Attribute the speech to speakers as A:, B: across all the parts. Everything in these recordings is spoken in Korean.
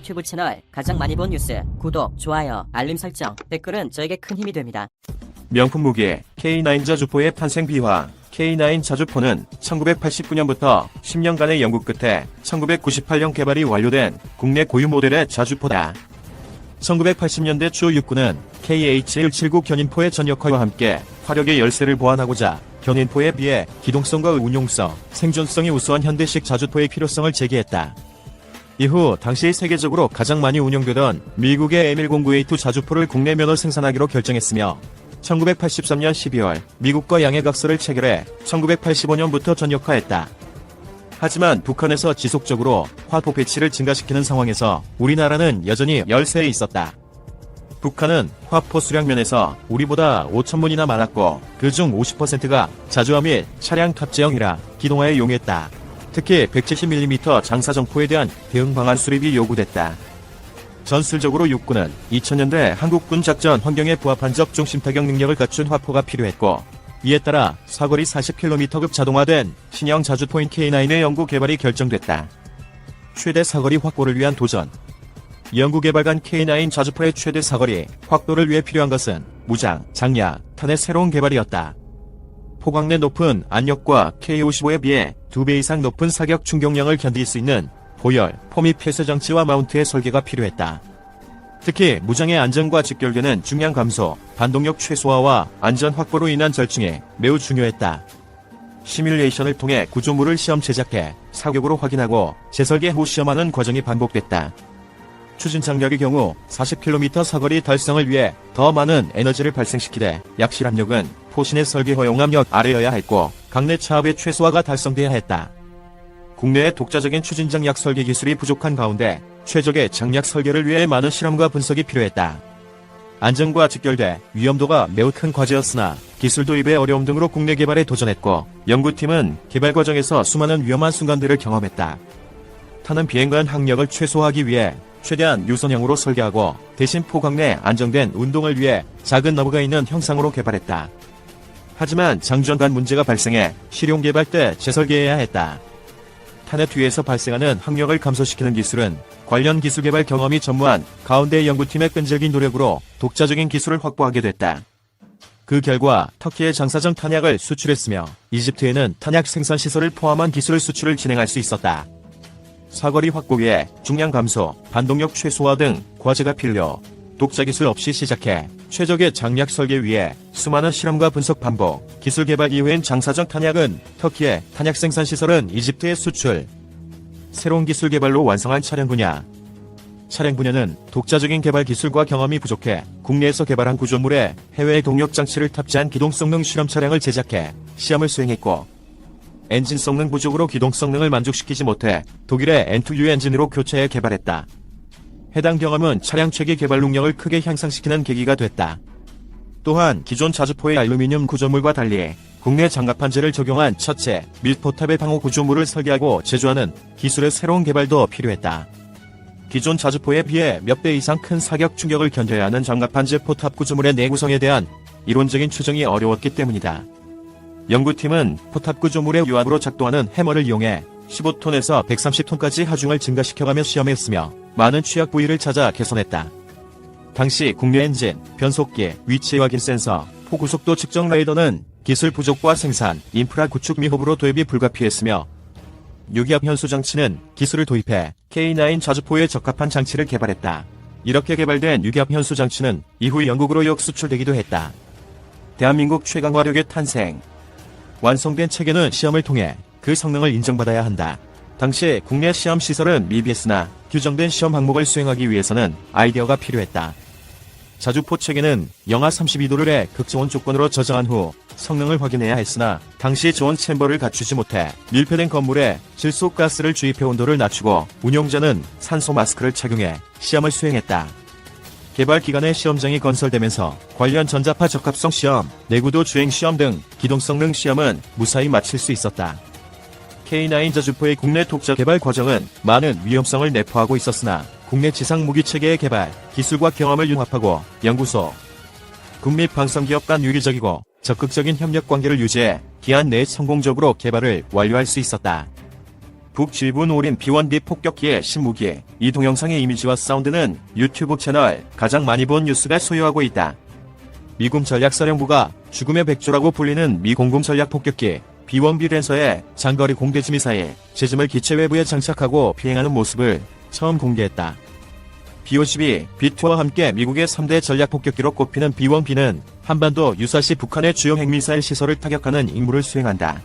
A: 유튜브 채널 가장 많이 본 뉴스, 구독, 좋아요, 알림 설정, 댓글은 저에게 큰 힘이 됩니다.
B: 명품 무기 K9 자주포의 탄생 비화. K9 자주포는 1989년부터 10년간의 연구 끝에 1998년 개발이 완료된 국내 고유 모델의 자주포다. 1980년대 초 육군은 KH-179 견인포의 전역화와 함께 화력의 열쇠를 보완하고자 견인포에 비해 기동성과 운용성, 생존성이 우수한 현대식 자주포의 필요성을 제기했다. 이후 당시 세계적으로 가장 많이 운용되던 미국의 M1092 자주포를 국내 면허 생산하기로 결정했으며 1983년 12월 미국과 양해각서를 체결해 1985년부터 전역화했다. 하지만 북한에서 지속적으로 화포 배치를 증가시키는 상황에서 우리나라는 여전히 열세에 있었다. 북한은 화포 수량면에서 우리보다 5,000문이나 많았고 그중 50%가 자주화 및 차량 탑재형이라 기동화에 이용했다. 특히 170mm 장사정포에 대한 대응 방안 수립이 요구됐다. 전술적으로 육군은 2000년대 한국군 작전 환경에 부합한 적중심 타격 능력을 갖춘 화포가 필요했고 이에 따라 사거리 40km급 자동화된 신형 자주포인 K9의 연구 개발이 결정됐다. 최대 사거리 확보를 위한 도전. 연구 개발간 K9 자주포의 최대 사거리 확보를 위해 필요한 것은 무장, 장약, 탄의 새로운 개발이었다. 포강 내 높은 안력과 K55에 비해 2배 이상 높은 사격 충격량을 견딜 수 있는 보열, 포미 폐쇄 장치와 마운트의 설계가 필요했다. 특히 무장의 안전과 직결되는 중량 감소, 반동력 최소화와 안전 확보로 인한 절충이 매우 중요했다. 시뮬레이션을 통해 구조물을 시험 제작해 사격으로 확인하고 재설계 후 시험하는 과정이 반복됐다. 추진 장력의 경우 40km 사거리 달성을 위해 더 많은 에너지를 발생시키되 약실 압력은 포신의 설계 허용 압력 아래여야 했고 강내 차압의 최소화가 달성돼야 했다. 국내의 독자적인 추진 장약 설계 기술이 부족한 가운데 최적의 장약 설계를 위해 많은 실험과 분석이 필요했다. 안전과 직결돼 위험도가 매우 큰 과제였으나 기술 도입의 어려움 등으로 국내 개발에 도전했고 연구팀은 개발 과정에서 수많은 위험한 순간들을 경험했다. 타는 비행간 항력을 최소화하기 위해 최대한 유선형으로 설계하고 대신 포강 내 안정된 운동을 위해 작은 너브가 있는 형상으로 개발했다. 하지만 장전간 문제가 발생해 실용 개발 때 재설계해야 했다. 탄의 뒤에서 발생하는 항력을 감소시키는 기술은 관련 기술 개발 경험이 전무한 가운데 연구팀의 끈질긴 노력으로 독자적인 기술을 확보하게 됐다. 그 결과 터키의 장사정 탄약을 수출했으며 이집트에는 탄약 생산 시설을 포함한 기술 수출을 진행할 수 있었다. 사거리 확보 위에 중량 감소, 반동력 최소화 등 과제가 필요. 독자 기술 없이 시작해 최적의 장약 설계 위에 수많은 실험과 분석 반복, 기술 개발 이후엔 장사정 탄약은 터키에, 탄약 생산 시설은 이집트에 수출. 새로운 기술 개발로 완성한 차량 분야. 차량 분야는 독자적인 개발 기술과 경험이 부족해 국내에서 개발한 구조물에 해외 동력 장치를 탑재한 기동 성능 실험 차량을 제작해 시험을 수행했고 엔진 성능 부족으로 기동 성능을 만족시키지 못해 독일의 N2U 엔진으로 교체해 개발했다. 해당 경험은 차량 체계 개발 능력을 크게 향상시키는 계기가 됐다. 또한 기존 자주포의 알루미늄 구조물과 달리 국내 장갑 판재를 적용한 첫째 밀포탑의 방호 구조물을 설계하고 제조하는 기술의 새로운 개발도 필요했다. 기존 자주포에 비해 몇 배 이상 큰 사격 충격을 견뎌야 하는 장갑 판재 포탑 구조물의 내구성에 대한 이론적인 추정이 어려웠기 때문이다. 연구팀은 포탑 구조물의 유압으로 작동하는 해머를 이용해 15톤에서 130톤까지 하중을 증가시켜가며 시험했으며 많은 취약 부위를 찾아 개선했다. 당시 국내 엔진, 변속기, 위치 확인 센서, 포구속도 측정 라이더는 기술 부족과 생산, 인프라 구축 미흡으로 도입이 불가피했으며 유기압 현수 장치는 기술을 도입해 K9 자주포에 적합한 장치를 개발했다. 이렇게 개발된 유기압 현수 장치는 이후 영국으로 역수출되기도 했다. 대한민국 최강 화력의 탄생. 완성된 체계는 시험을 통해 그 성능을 인정받아야 한다. 당시 국내 시험 시설은 미비했으나 규정된 시험 항목을 수행하기 위해서는 아이디어가 필요했다. 자주포 체계는 영하 32도를 극저온 조건으로 저장한 후 성능을 확인해야 했으나 당시 저온 챔버를 갖추지 못해 밀폐된 건물에 질소 가스를 주입해 온도를 낮추고 운용자는 산소 마스크를 착용해 시험을 수행했다. 개발 기간에 시험장이 건설되면서 관련 전자파 적합성 시험, 내구도 주행 시험 등 기동 성능 시험은 무사히 마칠 수 있었다. K9 자주포의 국내 독자 개발 과정은 많은 위험성을 내포하고 있었으나 국내 지상 무기 체계의 개발, 기술과 경험을 융합하고 연구소, 국립 방산기업 간 유기적이고 적극적인 협력 관계를 유지해 기한 내에 성공적으로 개발을 완료할 수 있었다. 북지분 올인 B1B 폭격기의 신무기. 이 동영상의 이미지와 사운드는 유튜브 채널 가장 많이 본 뉴스가 소유하고 있다. 미군 전략사령부가 죽음의 백조라고 불리는 미 공군 전략 폭격기 B1B 랜서의 장거리 공대지 미사일 제즘을 기체 외부에 장착하고 비행하는 모습을 처음 공개했다. B-52, B2와 함께 미국의 3대 전략 폭격기로 꼽히는 B1B는 한반도 유사시 북한의 주요 핵미사일 시설을 타격하는 임무를 수행한다.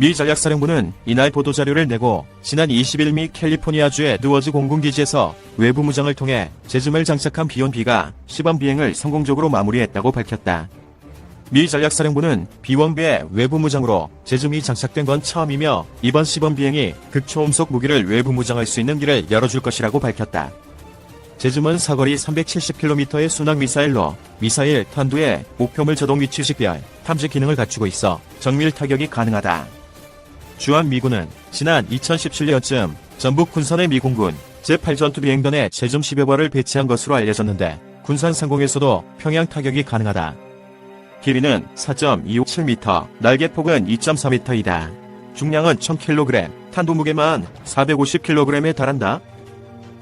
B: 미 전략사령부는 이날 보도자료를 내고 지난 20일 미 캘리포니아주의 드워즈 공군기지에서 외부 무장을 통해 제즘을 장착한 B1B가 시범 비행을 성공적으로 마무리했다고 밝혔다. 미 전략사령부는 B1B의 외부 무장으로 제즘이 장착된 건 처음이며 이번 시범 비행이 극초음속 무기를 외부 무장할 수 있는 길을 열어줄 것이라고 밝혔다. 제즘은 사거리 370km의 순항 미사일로 미사일 탄두에 목표물 자동 위치 식별, 탐지 기능을 갖추고 있어 정밀 타격이 가능하다. 주한미군은 지난 2017년쯤 전북 군산의 미공군 제8전투비행단에 제즘 10여 발을 배치한 것으로 알려졌는데 군산 상공에서도 평양 타격이 가능하다. 길이는 4.257m, 날개폭은 2.4m이다. 중량은 1000kg, 탄두 무게만 450kg에 달한다.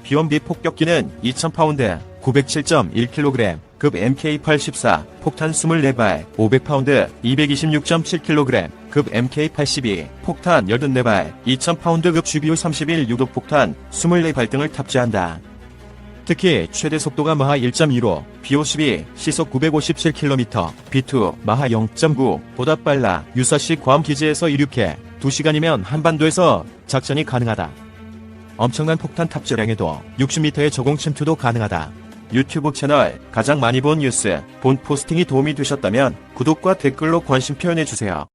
B: B1B 폭격기는 2000파운드, 907.1kg, 급 MK-84, 폭탄 24발, 500파운드, 226.7kg, 급 MK-82, 폭탄 84발, 2000파운드급 GBU 31 유도폭탄 24발 등을 탑재한다. 특히 최대 속도가 마하 1.2로 B-52 시속 957km, B2 마하 0.9 보다 빨라 유사시 괌 기지에서 이륙해 2시간이면 한반도에서 작전이 가능하다. 엄청난 폭탄 탑재량에도 60m의 저공 침투도 가능하다. 유튜브 채널 가장 많이 본 뉴스, 본 포스팅이 도움이 되셨다면 구독과 댓글로 관심 표현해주세요.